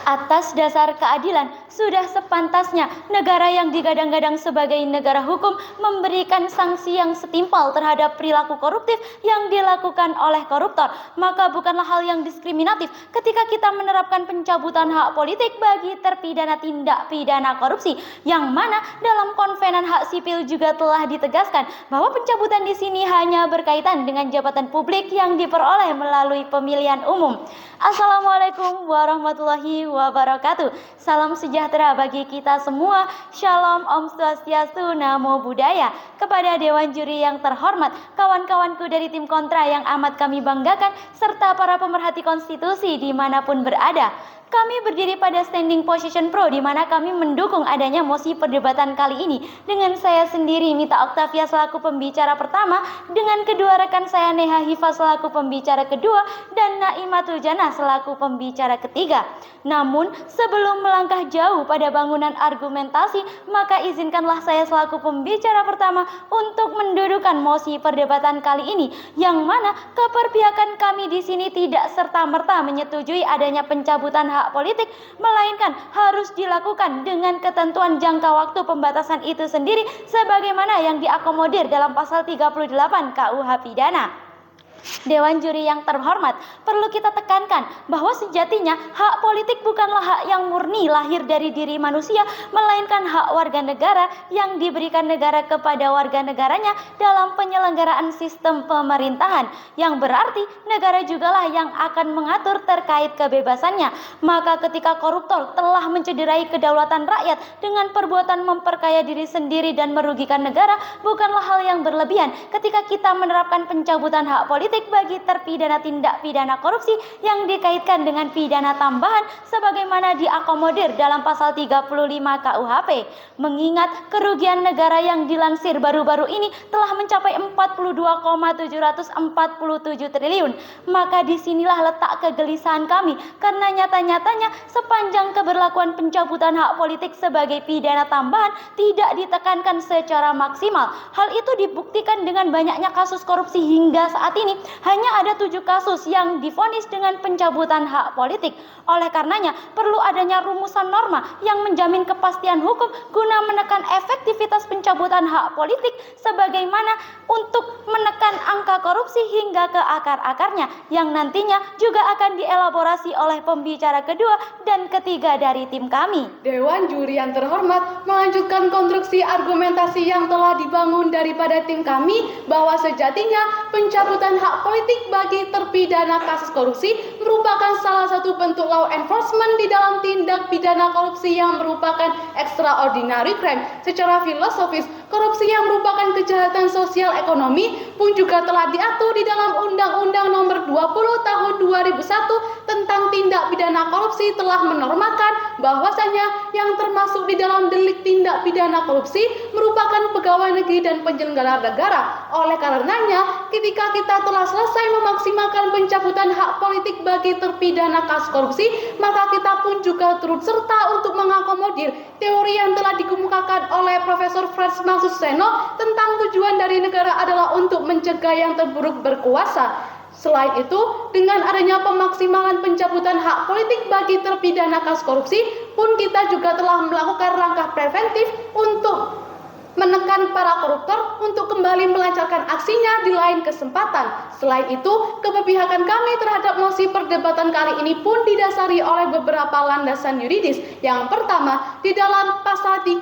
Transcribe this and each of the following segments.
Atas dasar keadilan, sudah sepantasnya negara yang digadang-gadang sebagai negara hukum memberikan sanksi yang setimpal terhadap perilaku koruptif yang dilakukan oleh koruptor. Maka bukanlah hal yang diskriminatif ketika kita menerapkan pencabutan hak politik bagi terpidana tindak pidana korupsi, yang mana dalam Konvenan Hak Sipil juga telah ditegaskan bahwa pencabutan di sini hanya berkaitan dengan jabatan publik yang diperoleh melalui pemilihan umum. Assalamualaikum warahmatullahi wabarakatuh. Salam sejahtera bagi kita semua. Shalom, Om Swastiastu, Namo Buddhaya. Kepada Dewan Juri yang terhormat, kawan-kawanku dari tim kontra yang amat kami banggakan, serta para pemerhati konstitusi dimanapun berada. Kami berdiri pada standing position pro, di mana kami mendukung adanya mosi perdebatan kali ini. Dengan saya sendiri, Mita Octavia selaku pembicara pertama, dengan kedua rekan saya Neha Hifa selaku pembicara kedua, dan Naimatul Jannah selaku pembicara ketiga. Namun, sebelum melangkah jauh pada bangunan argumentasi, maka izinkanlah saya selaku pembicara pertama untuk mendudukan mosi perdebatan kali ini, yang mana keperpihakan kami di sini tidak serta-merta menyetujui adanya pencabutan hak politik, melainkan harus dilakukan dengan ketentuan jangka waktu pembatasan itu sendiri sebagaimana yang diakomodir dalam pasal 38 KUH Pidana. Dewan Juri yang terhormat, perlu kita tekankan bahwa sejatinya hak politik bukanlah hak yang murni lahir dari diri manusia, melainkan hak warga negara yang diberikan negara kepada warga negaranya dalam penyelenggaraan sistem pemerintahan, yang berarti negara jugalah yang akan mengatur terkait kebebasannya. Maka ketika koruptor telah mencederai kedaulatan rakyat dengan perbuatan memperkaya diri sendiri dan merugikan negara, bukanlah hal yang berlebihan ketika kita menerapkan pencabutan hak politik bagi terpidana tindak pidana korupsi yang dikaitkan dengan pidana tambahan sebagaimana diakomodir dalam pasal 35 KUHP. Mengingat kerugian negara yang dilansir baru-baru ini telah mencapai 42,747 triliun, maka disinilah letak kegelisahan kami, karena nyata-nyatanya sepanjang keberlakuan pencabutan hak politik sebagai pidana tambahan tidak ditekankan secara maksimal. Hal itu dibuktikan dengan banyaknya kasus korupsi hingga saat ini. Hanya ada 7 kasus yang divonis dengan pencabutan hak politik. Oleh karenanya, perlu adanya rumusan norma yang menjamin kepastian hukum guna menekan efektivitas pencabutan hak politik sebagaimana untuk menekan angka korupsi hingga ke akar-akarnya, yang nantinya juga akan dielaborasi oleh pembicara kedua dan ketiga dari tim kami. Dewan Juri yang terhormat melanjutkan konstruksi argumentasi yang telah dibangun daripada tim kami bahwa sejatinya pencabutan hak politik bagi terpidana kasus korupsi merupakan salah satu bentuk law enforcement di dalam tindak pidana korupsi yang merupakan extraordinary crime. Secara filosofis, korupsi yang merupakan kejahatan sosial ekonomi pun juga telah diatur di dalam Undang-Undang Nomor 20 Tahun 2001 tentang tindak pidana korupsi, telah menormakan bahwasanya yang termasuk di dalam delik tindak pidana korupsi merupakan pegawai negeri dan penyelenggara negara. Oleh karenanya, ketika kita telah selesai memaksimalkan pencabutan hak politik bagi terpidana kasus korupsi, maka kita pun juga turut serta untuk mengakomodir teori yang telah dikemukakan oleh Profesor Frans Mangsuseno tentang tujuan dari negara adalah untuk mencegah yang terburuk berkuasa. Selain itu, dengan adanya pemaksimalan pencabutan hak politik bagi terpidana kasus korupsi pun kita juga telah melakukan langkah preventif untuk menekan para koruptor untuk kembali melancarkan aksinya di lain kesempatan. Selain itu, keberpihakan kami terhadap mosi perdebatan kali ini pun didasari oleh beberapa landasan yuridis. Yang pertama, di dalam pasal 35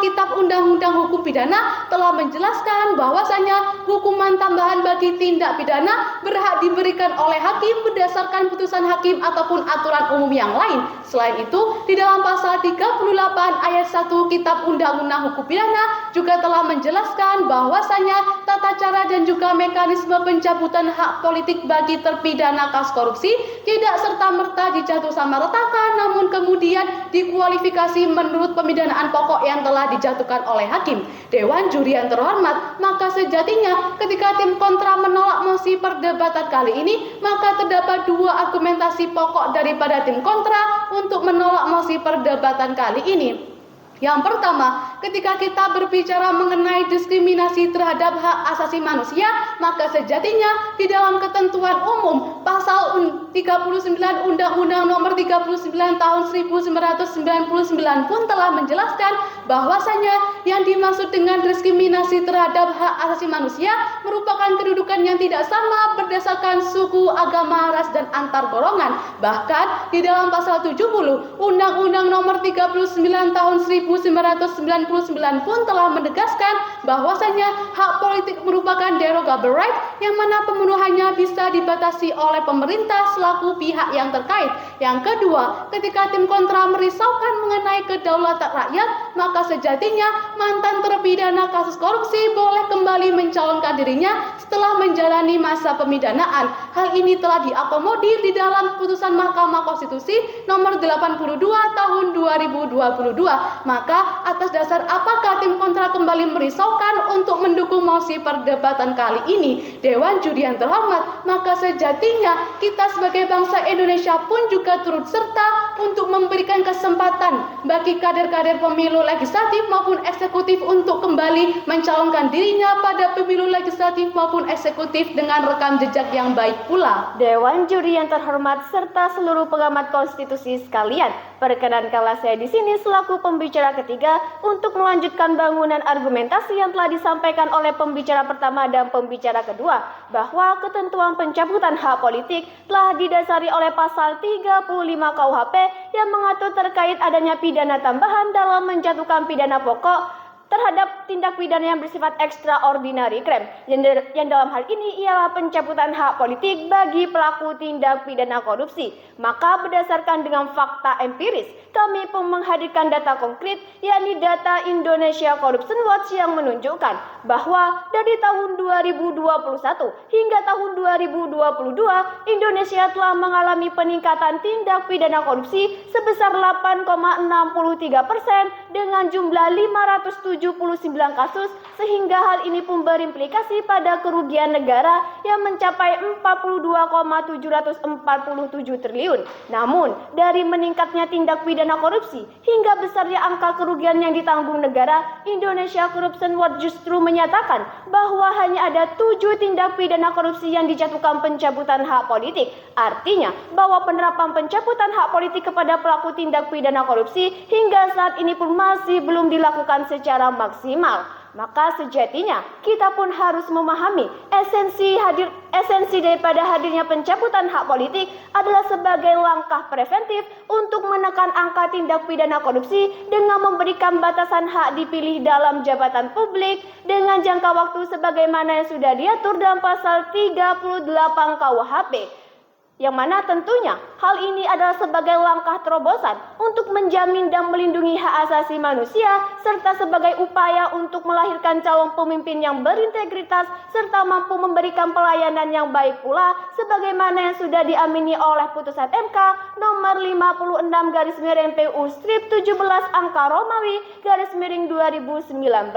Kitab Undang-Undang Hukum Pidana telah menjelaskan bahwasanya hukuman tambahan bagi tindak pidana berhak diberikan oleh hakim berdasarkan putusan hakim ataupun aturan umum yang lain. Selain itu, di dalam pasal 38 ayat 1 Kitab Undang-Undang Hukum Pidana juga telah menjelaskan bahwasanya tata cara dan juga mekanisme pencabutan hak politik bagi terpidana kasus korupsi tidak serta-merta dijatuh samaratakan, namun kemudian dikualifikasi menurut pemidanaan pokok yang telah dijatuhkan oleh hakim. Dewan Juri yang terhormat, maka sejatinya ketika tim kontra menolak mosi perdebatan kali ini, maka terdapat 2 argumentasi pokok daripada tim kontra untuk menolak mosi perdebatan kali ini. Yang pertama, ketika kita berbicara mengenai diskriminasi terhadap hak asasi manusia, maka sejatinya di dalam ketentuan umum pasal 39 Undang-Undang Nomor 39 Tahun 1999 pun telah menjelaskan bahwasanya yang dimaksud dengan diskriminasi terhadap hak asasi manusia merupakan kedudukan yang tidak sama berdasarkan suku, agama, ras, dan antar golongan. Bahkan di dalam pasal 70 Undang-Undang Nomor 39 Tahun 1999 pun telah menegaskan bahwasanya hak politik merupakan derogable right yang mana pemenuhannya bisa dibatasi oleh pemerintah selaku pihak yang terkait. Yang kedua, ketika tim kontra merisaukan mengenai kedaulatan rakyat, maka sejatinya mantan terpidana kasus korupsi boleh kembali mencalonkan dirinya setelah menjalani masa pemidanaan. Hal ini telah diakomodir di dalam putusan Mahkamah Konstitusi nomor 82 tahun 2022. Maka atas dasar apakah tim kontra kembali merisaukan untuk mendukung mosi perdebatan kali ini? Dewan Juri yang terhormat, maka sejatinya kita sebagai bangsa Indonesia pun juga turut serta untuk memberikan kesempatan bagi kader-kader pemilu legislatif maupun eksekutif untuk kembali mencalonkan dirinya pada pemilu legislatif maupun eksekutif dengan rekam jejak yang baik pula. Dewan Juri yang terhormat serta seluruh pengamat konstitusi sekalian, perkenankanlah saya di sini selaku pembicara ketiga untuk melanjutkan bangunan argumentasi yang telah disampaikan oleh pembicara pertama dan pembicara kedua, bahwa ketentuan pencabutan hak politik telah didasari oleh pasal 35 KUHP yang mengatur terkait adanya pidana tambahan dalam menjatuhkan pidana pokok terhadap tindak pidana yang bersifat extraordinary crime, yang dalam hal ini ialah pencabutan hak politik bagi pelaku tindak pidana korupsi. Maka berdasarkan dengan fakta empiris, kami pun menghadirkan data konkret, yakni data Indonesia Corruption Watch yang menunjukkan bahwa dari tahun 2021 hingga tahun 2022, Indonesia telah mengalami peningkatan tindak pidana korupsi sebesar 8,63% dengan jumlah 579 kasus, sehingga hal ini pun berimplikasi pada kerugian negara yang mencapai 42,747 triliun. Namun, dari meningkatnya tindak pidana korupsi hingga besarnya angka kerugian yang ditanggung negara, Indonesia Corruption Watch justru menyatakan bahwa hanya ada 7 tindak pidana korupsi yang dijatuhkan pencabutan hak politik. Artinya, bahwa penerapan pencabutan hak politik kepada pelaku tindak pidana korupsi hingga saat ini pun masih belum dilakukan secara maksimal. Maka sejatinya kita pun harus memahami esensi daripada hadirnya pencabutan hak politik adalah sebagai langkah preventif untuk menekan angka tindak pidana korupsi dengan memberikan batasan hak dipilih dalam jabatan publik dengan jangka waktu sebagaimana yang sudah diatur dalam pasal 38 KUHP. Yang mana tentunya hal ini adalah sebagai langkah terobosan untuk menjamin dan melindungi hak asasi manusia serta sebagai upaya untuk melahirkan calon pemimpin yang berintegritas serta mampu memberikan pelayanan yang baik pula sebagaimana yang sudah diamini oleh putusan MK nomor 56/PU/17 angka Romawi _2019.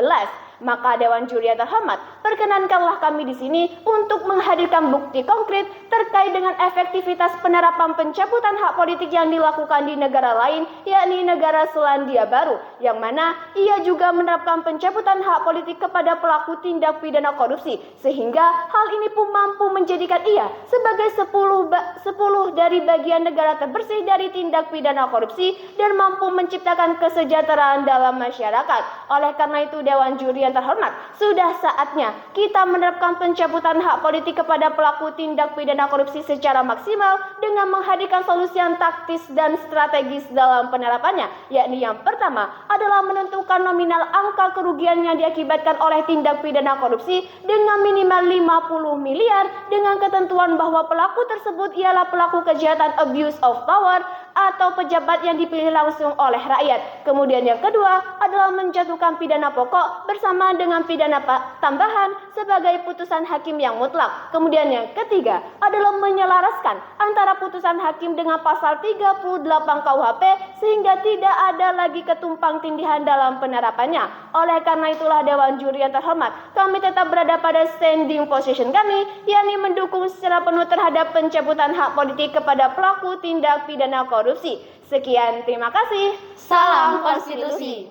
Maka Dewan Juri yang terhormat, perkenankanlah kami di sini untuk menghadirkan bukti konkret terkait dengan efektivitas penerapan pencabutan hak politik yang dilakukan di negara lain, yakni negara Selandia Baru, yang mana ia juga menerapkan pencabutan hak politik kepada pelaku tindak pidana korupsi, sehingga hal ini pun mampu menjadikan ia sebagai 10 dari bagian negara terbersih dari tindak pidana korupsi dan mampu menciptakan kesejahteraan dalam masyarakat. Oleh karena itu, Dewan Juri yang terhormat, sudah saatnya kita menerapkan pencabutan hak politik kepada pelaku tindak pidana korupsi secara maksimal dengan menghadirkan solusi yang taktis dan strategis dalam penerapannya, yakni yang pertama adalah menentukan nominal angka kerugian yang diakibatkan oleh tindak pidana korupsi dengan minimal 50 miliar dengan ketentuan bahwa pelaku tersebut ialah pelaku kejahatan abuse of power atau pejabat yang dipilih langsung oleh rakyat. Kemudian yang kedua adalah menjatuhkan pidana pokok bersama dengan pidana tambahan sebagai putusan hakim yang mutlak. Kemudian yang ketiga adalah menyelaraskan antara putusan hakim dengan pasal 38 KUHP sehingga tidak ada lagi ketumpang tindihan dalam penerapannya. Oleh karena itulah Dewan Juri yang terhormat, kami tetap berada pada standing position kami, yakni mendukung secara penuh terhadap pencabutan hak politik kepada pelaku tindak pidana korupsi. Sekian, terima kasih. Salam konstitusi.